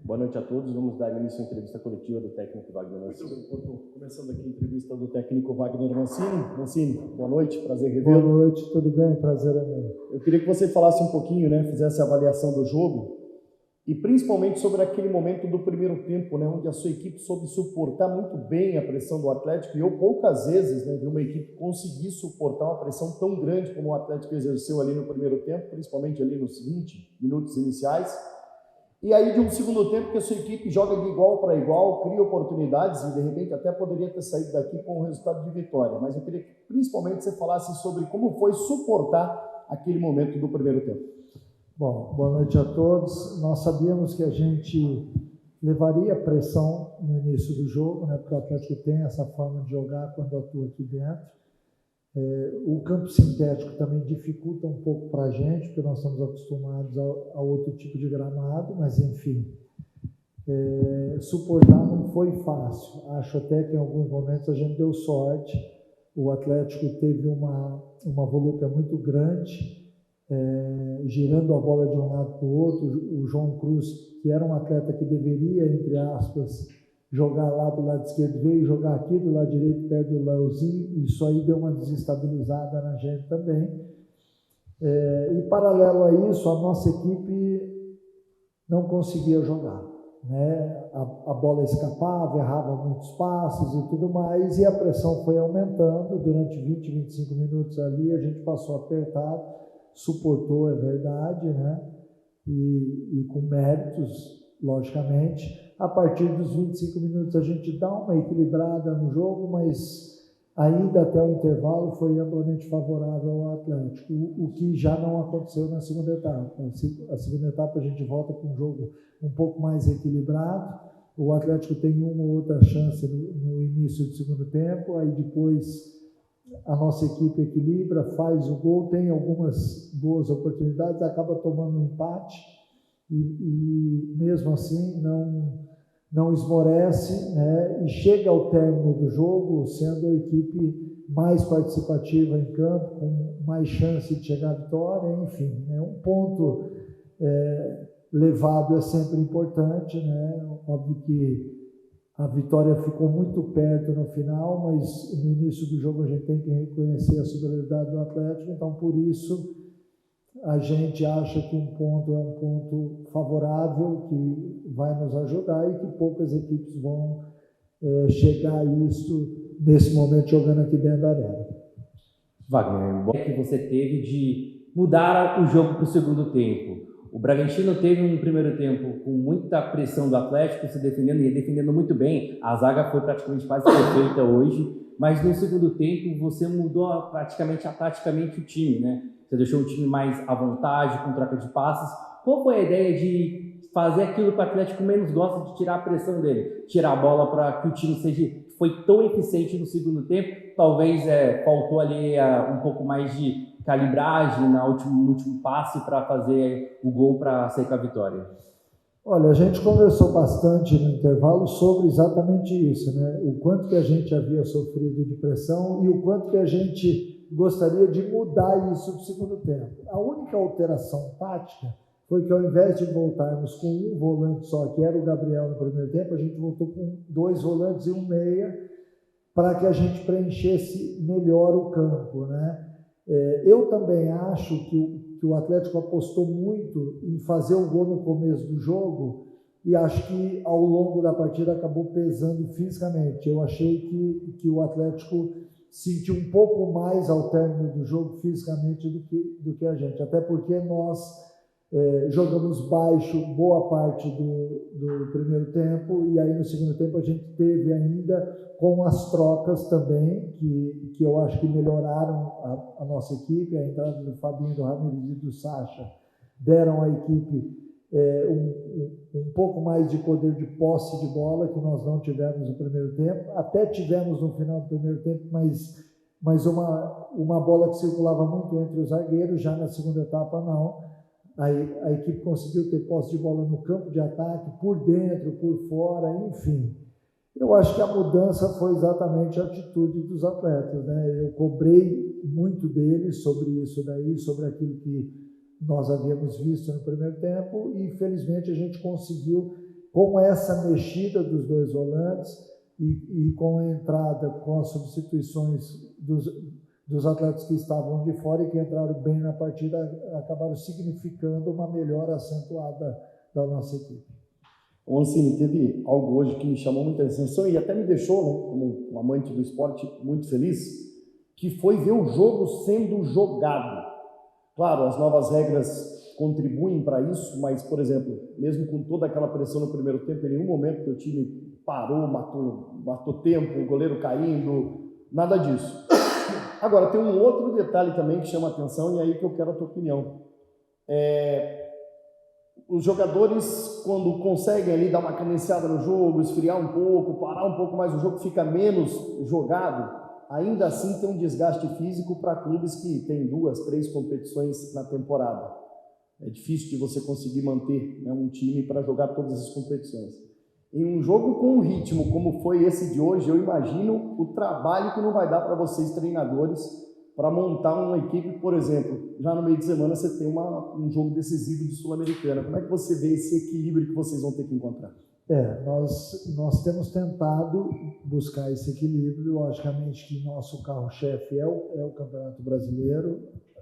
Boa noite a todos. Vamos dar início à entrevista coletiva do técnico Wagner Mancini. Começando aqui a entrevista do técnico Wagner Mancini. Mancini, boa noite, prazer revê-lo. Boa noite, tudo bem? Prazer é meu. Eu queria que você falasse um pouquinho, fizesse a avaliação do jogo e principalmente sobre aquele momento do primeiro tempo, onde a sua equipe soube suportar muito bem a pressão do Atlético. E eu poucas vezes vi uma equipe conseguir suportar uma pressão tão grande como o Atlético exerceu ali no primeiro tempo, principalmente ali nos 20 minutos iniciais. E aí, de um segundo tempo, que a sua equipe joga de igual para igual, cria oportunidades e, de repente, até poderia ter saído daqui com um resultado de vitória. Mas eu queria que, principalmente, você falasse sobre como foi suportar aquele momento do primeiro tempo. Bom, boa noite a todos. Nós sabíamos que a gente levaria pressão no início do jogo, porque o Atlético tem essa forma de jogar quando atua aqui dentro. O campo sintético também dificulta um pouco para a gente, porque nós estamos acostumados a outro tipo de gramado, mas enfim, suportar não foi fácil. Acho até que em alguns momentos a gente deu sorte. O Atlético teve uma volúpia muito grande, girando a bola de um lado para o outro. O João Cruz, que era um atleta que deveria, entre aspas, jogar lá do lado esquerdo, veio jogar aqui do lado direito, perto do Leozinho. Isso aí deu uma desestabilizada na gente também. E paralelo a isso, a nossa equipe não conseguia jogar, a bola escapava, errava muitos passes e tudo mais, e a pressão foi aumentando durante 20, 25 minutos ali. A gente passou apertado, suportou, é verdade, e com méritos, logicamente. A partir dos 25 minutos a gente dá uma equilibrada no jogo, mas ainda até o intervalo foi amplamente favorável ao Atlético, o que já não aconteceu na segunda etapa. A segunda etapa a gente volta para um jogo um pouco mais equilibrado. O Atlético tem uma ou outra chance no início do segundo tempo, aí depois a nossa equipe equilibra, faz o gol, tem algumas boas oportunidades, acaba tomando um empate e mesmo assim não esmorece, e chega ao término do jogo sendo a equipe mais participativa em campo, com mais chance de chegar à vitória. Enfim, um ponto levado é sempre importante, Óbvio que a vitória ficou muito perto no final, mas no início do jogo a gente tem que reconhecer a superioridade do Atlético. Então, por isso, a gente acha que um ponto é um ponto favorável, que vai nos ajudar e que poucas equipes vão chegar a isso nesse momento jogando aqui dentro da arena. Wagner, bom que você teve de mudar o jogo para o segundo tempo. O Bragantino teve um primeiro tempo com muita pressão do Atlético, se defendendo e defendendo muito bem. A zaga foi praticamente quase perfeita hoje, mas no segundo tempo você mudou taticamente o time, Você deixou o time mais à vontade, com troca de passes. Qual foi a ideia de fazer aquilo que o Atlético menos gosta, de tirar a pressão dele? Tirar a bola para que o time foi tão eficiente no segundo tempo? Talvez faltou ali um pouco mais de calibragem no último passe para fazer o gol para sair com a vitória. Olha, a gente conversou bastante no intervalo sobre exatamente isso, O quanto que a gente havia sofrido de pressão e o quanto que a gente gostaria de mudar isso no segundo tempo. A única alteração tática foi que, ao invés de voltarmos com um volante só, que era o Gabriel no primeiro tempo, a gente voltou com 2 volantes e um meia, para que a gente preenchesse melhor o campo, Eu também acho que o Atlético apostou muito em fazer o gol no começo do jogo e acho que ao longo da partida acabou pesando fisicamente. Eu achei que o Atlético sentiu um pouco mais ao término do jogo fisicamente do que a gente, até porque nós jogamos baixo boa parte do primeiro tempo, e aí no segundo tempo a gente teve ainda, com as trocas também, que eu acho que melhoraram a nossa equipe. A entrada do Fabinho, do Ramires e do Sacha deram à equipe um pouco mais de poder de posse de bola, que nós não tivemos no primeiro tempo. Até tivemos no final do primeiro tempo, mas uma bola que circulava muito entre os zagueiros. Já na segunda etapa não. A equipe conseguiu ter posse de bola no campo de ataque, por dentro, por fora, enfim. Eu acho que a mudança foi exatamente a atitude dos atletas, Eu cobrei muito deles sobre isso daí, sobre aquilo que nós havíamos visto no primeiro tempo, e felizmente a gente conseguiu com essa mexida dos dois volantes e com a entrada, com as substituições dos atletas que estavam de fora e que entraram bem na partida, acabaram significando uma melhora acentuada da nossa equipe. Oncini, teve algo hoje que me chamou muita atenção e até me deixou, né, como um amante do esporte, muito feliz, que foi ver o jogo sendo jogado. Claro, as novas regras contribuem para isso, mas, por exemplo, mesmo com toda aquela pressão no primeiro tempo, em nenhum momento o time parou, matou tempo, o goleiro caindo, nada disso. Agora, tem um outro detalhe também que chama a atenção e é aí que eu quero a tua opinião. Os jogadores, quando conseguem ali dar uma cadenciada no jogo, esfriar um pouco, parar um pouco mais, o jogo fica menos jogado, ainda assim tem um desgaste físico para clubes que têm 2, 3 competições na temporada. É difícil de você conseguir manter, né, um time para jogar todas as competições. Em um jogo com um ritmo como foi esse de hoje, eu imagino o trabalho que não vai dar para vocês, treinadores, para montar uma equipe, por exemplo, já no meio de semana você tem um jogo decisivo de Sul-Americana. Como é que você vê esse equilíbrio que vocês vão ter que encontrar? Nós temos tentado buscar esse equilíbrio. Logicamente que nosso carro-chefe é o Campeonato Brasileiro.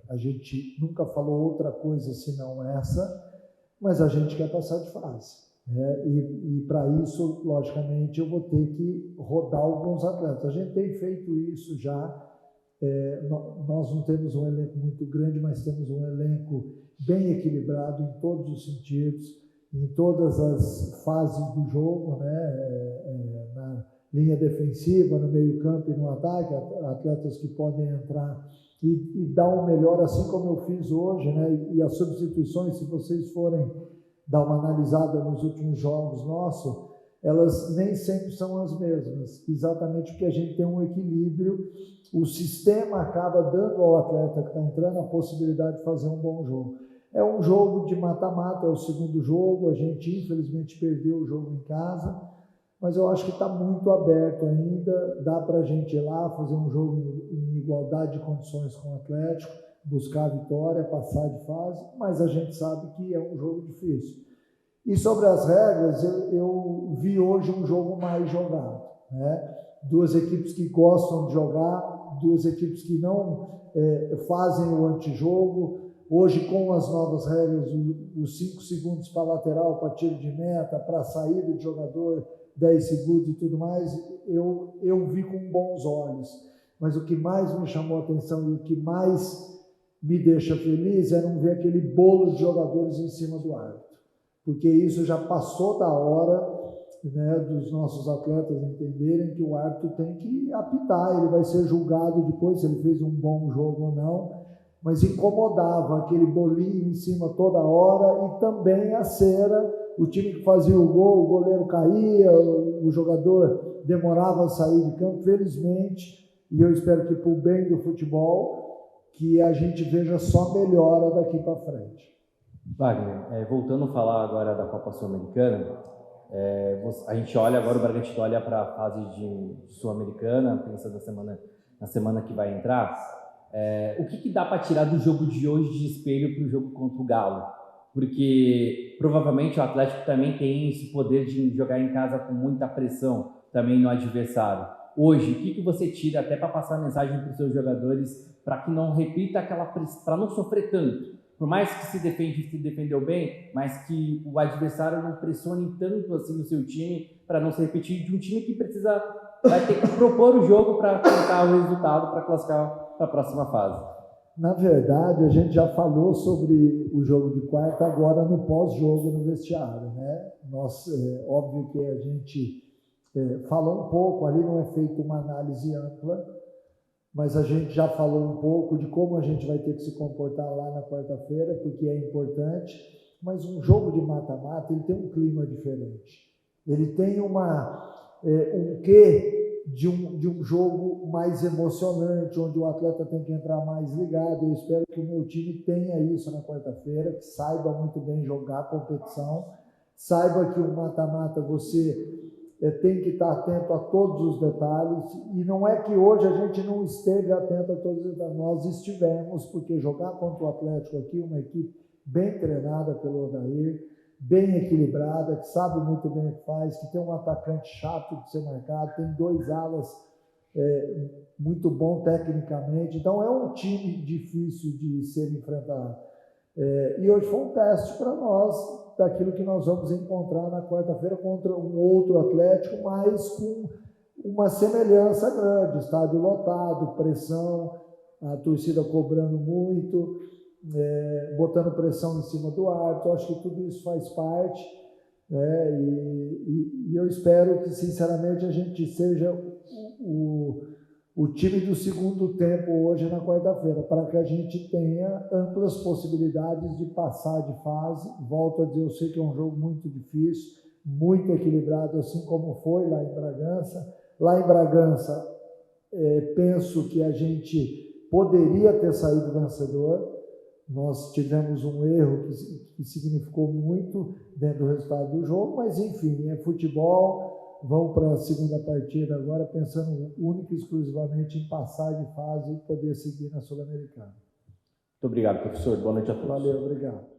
A gente nunca falou outra coisa senão essa, mas a gente quer passar de fase. E para isso, logicamente, eu vou ter que rodar alguns atletas. A gente tem feito isso já. Nós não temos um elenco muito grande, mas temos um elenco bem equilibrado em todos os sentidos, em todas as fases do jogo, né? Na linha defensiva, no meio campo e no ataque, atletas que podem entrar e dar o melhor, assim como eu fiz hoje, né? E as substituições, se vocês forem dar uma analisada nos últimos jogos nossos, elas nem sempre são as mesmas, exatamente porque a gente tem um equilíbrio. O sistema acaba dando ao atleta que está entrando a possibilidade de fazer um bom jogo. É um jogo de mata-mata, é o segundo jogo, a gente infelizmente perdeu o jogo em casa, mas eu acho que está muito aberto ainda, dá para a gente ir lá, fazer um jogo em igualdade de condições com o Atlético, buscar a vitória, passar de fase, mas a gente sabe que é um jogo difícil. E sobre as regras, eu vi hoje um jogo mais jogado, né? 2 equipes que gostam de jogar, 2 equipes que não fazem o antijogo. Hoje, com as novas regras, os 5 segundos para lateral, para tiro de meta, para saída de jogador, 10 segundos e tudo mais, eu vi com bons olhos. Mas o que mais me chamou a atenção e o que mais me deixa feliz é não ver aquele bolo de jogadores em cima do árbitro. Porque isso já passou da hora, né, dos nossos atletas entenderem que o árbitro tem que apitar, ele vai ser julgado depois se ele fez um bom jogo ou não, mas incomodava aquele bolinho em cima toda hora e também a cera, o time que fazia o gol, o goleiro caía, o jogador demorava a sair de campo. Felizmente, e eu espero que para o bem do futebol, que a gente veja só melhora daqui para frente. Wagner, voltando a falar agora da Copa Sul-Americana, a gente olha agora, o Bragantino olha para a fase de Sul-Americana, pensa na semana que vai entrar. O que dá para tirar do jogo de hoje de espelho para o jogo contra o Galo? Porque provavelmente o Atlético também tem esse poder de jogar em casa com muita pressão também no adversário. Hoje, o que você tira até para passar a mensagem para os seus jogadores para que não repita aquela pressão, para não sofrer tanto? Por mais que se defendeu bem, mas que o adversário não pressione tanto assim no seu time para não se repetir, de um time que vai ter que propor o jogo para tentar o resultado para classificar para a próxima fase. Na verdade, a gente já falou sobre o jogo de quarta agora no pós-jogo no vestiário, né? Óbvio que a gente falou um pouco, ali não é feita uma análise ampla, mas a gente já falou um pouco de como a gente vai ter que se comportar lá na quarta-feira, porque é importante, mas um jogo de mata-mata, ele tem um clima diferente. Ele tem um quê de um jogo mais emocionante, onde o atleta tem que entrar mais ligado. Eu espero que o meu time tenha isso na quarta-feira, que saiba muito bem jogar a competição, saiba que o mata-mata você tem que estar atento a todos os detalhes, e não é que hoje a gente não esteve atento a todos os detalhes, nós estivemos, porque jogar contra o Atlético aqui, uma equipe bem treinada pelo Odair, bem equilibrada, que sabe muito bem o que faz, que tem um atacante chato de ser marcado, tem 2 alas muito bom tecnicamente. Então é um time difícil de ser enfrentado. E hoje foi um teste para nós daquilo que nós vamos encontrar na quarta-feira contra um outro Atlético, mas com uma semelhança grande, estádio lotado, pressão, a torcida cobrando muito, botando pressão em cima do árbitro. Acho que tudo isso faz parte, né? E eu espero que, sinceramente, a gente seja o time do segundo tempo hoje na quarta-feira, para que a gente tenha amplas possibilidades de passar de fase. Volto a dizer, eu sei que é um jogo muito difícil, muito equilibrado, assim como foi lá em Bragança. Lá em Bragança, penso que a gente poderia ter saído vencedor. Nós tivemos um erro que significou muito dentro do resultado do jogo, mas enfim, é futebol. Vão para a segunda partida agora pensando única e exclusivamente em passar de fase e poder seguir na Sul-Americana. Muito obrigado, professor. Boa noite a todos. Valeu, obrigado.